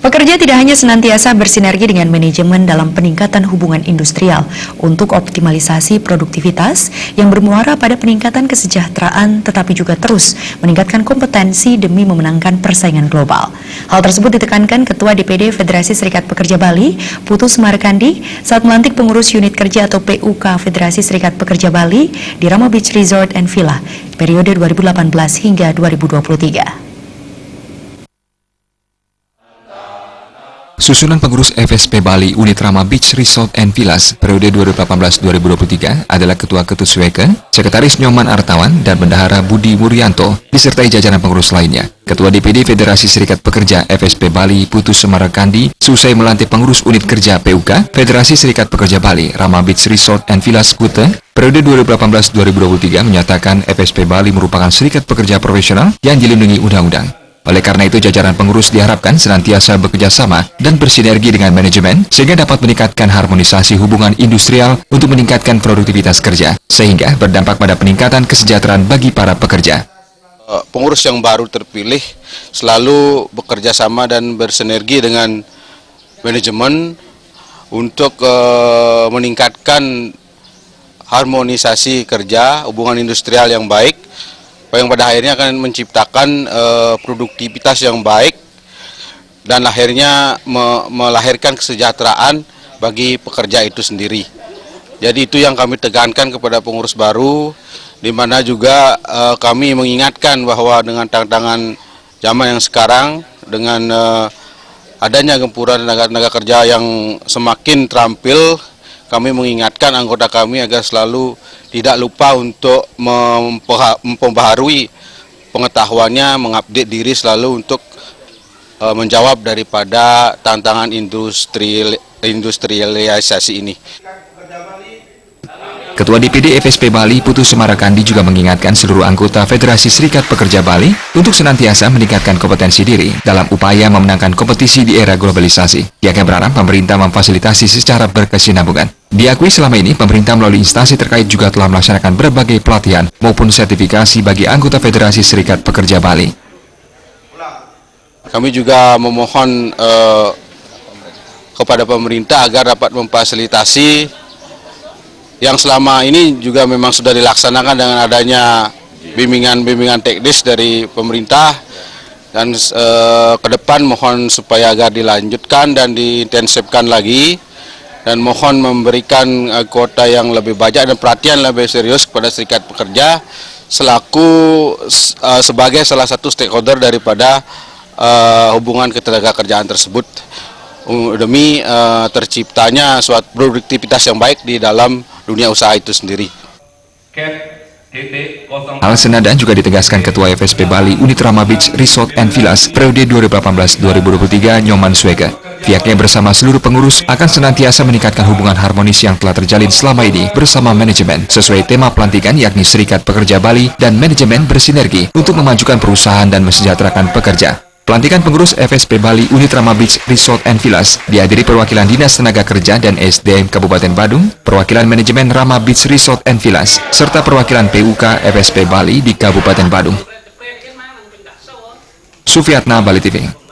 Pekerja tidak hanya senantiasa bersinergi dengan manajemen dalam peningkatan hubungan industrial untuk optimalisasi produktivitas yang bermuara pada peningkatan kesejahteraan, tetapi juga terus meningkatkan kompetensi demi memenangkan persaingan global. Hal tersebut ditekankan Ketua DPD Federasi Serikat Pekerja Bali, Putu Semarkandi, saat melantik pengurus unit kerja atau PUK Federasi Serikat Pekerja Bali di Rama Beach Resort and Villa periode 2018 hingga 2023. Susunan pengurus FSP Bali Unit Rama Beach Resort and Villas periode 2018-2023 adalah Ketua Ketus Weke, Sekretaris Nyoman Artawan, dan Bendahara Budi Muryanto, disertai jajaran pengurus lainnya. Ketua DPD Federasi Serikat Pekerja FSP Bali Putu Semarkandi, seusai melantik pengurus unit kerja PUK Federasi Serikat Pekerja Bali Rama Beach Resort and Villas Kute periode 2018-2023 menyatakan FSP Bali merupakan serikat pekerja profesional yang dilindungi undang-undang. Oleh karena itu, jajaran pengurus diharapkan senantiasa bekerja sama dan bersinergi dengan manajemen sehingga dapat meningkatkan harmonisasi hubungan industrial untuk meningkatkan produktivitas kerja, sehingga berdampak pada peningkatan kesejahteraan bagi para pekerja. Pengurus yang baru terpilih selalu bekerja sama dan bersinergi dengan manajemen untuk meningkatkan harmonisasi kerja, hubungan industrial yang baik, yang pada akhirnya akan menciptakan produktivitas yang baik dan akhirnya melahirkan kesejahteraan bagi pekerja itu sendiri. Jadi itu yang kami tekankan kepada pengurus baru, di mana juga kami mengingatkan bahwa dengan tantangan zaman yang sekarang, dengan adanya gempuran tenaga kerja yang semakin terampil, kami mengingatkan anggota kami agar selalu tidak lupa untuk memperbaharui pengetahuannya, mengupdate diri selalu untuk menjawab daripada tantangan industrialisasi ini. Ketua DPD FSP Bali Putu Semarkandi juga mengingatkan seluruh anggota Federasi Serikat Pekerja Bali untuk senantiasa meningkatkan kompetensi diri dalam upaya memenangkan kompetisi di era globalisasi. Pihaknya berharap pemerintah memfasilitasi secara berkesinambungan. Diakui selama ini pemerintah melalui instansi terkait juga telah melaksanakan berbagai pelatihan maupun sertifikasi bagi anggota Federasi Serikat Pekerja Bali. Kami juga memohon kepada pemerintah agar dapat memfasilitasi yang selama ini juga memang sudah dilaksanakan dengan adanya bimbingan teknis dari pemerintah, dan ke depan mohon supaya agar dilanjutkan dan diintensifkan lagi, dan mohon memberikan kuota yang lebih banyak dan perhatian lebih serius kepada serikat pekerja selaku sebagai salah satu stakeholder daripada hubungan ketenagakerjaan tersebut demi terciptanya suatu produktivitas yang baik di dalam dunia usaha itu sendiri. Hal senada juga ditegaskan Ketua FSP Bali Unit Rama Beach Resort and Villas periode 2018-2023 Nyoman Swega. Pihaknya bersama seluruh pengurus akan senantiasa meningkatkan hubungan harmonis yang telah terjalin selama ini bersama manajemen sesuai tema pelantikan, yakni Serikat Pekerja Bali dan manajemen bersinergi untuk memajukan perusahaan dan mesejahterakan pekerja. Pelantikan pengurus FSP Bali Unit Rama Beach Resort and Villas dihadiri perwakilan Dinas Tenaga Kerja dan SDM Kabupaten Badung, perwakilan manajemen Rama Beach Resort and Villas, serta perwakilan PUK FSP Bali di Kabupaten Badung. Sufiatna, Bali TV.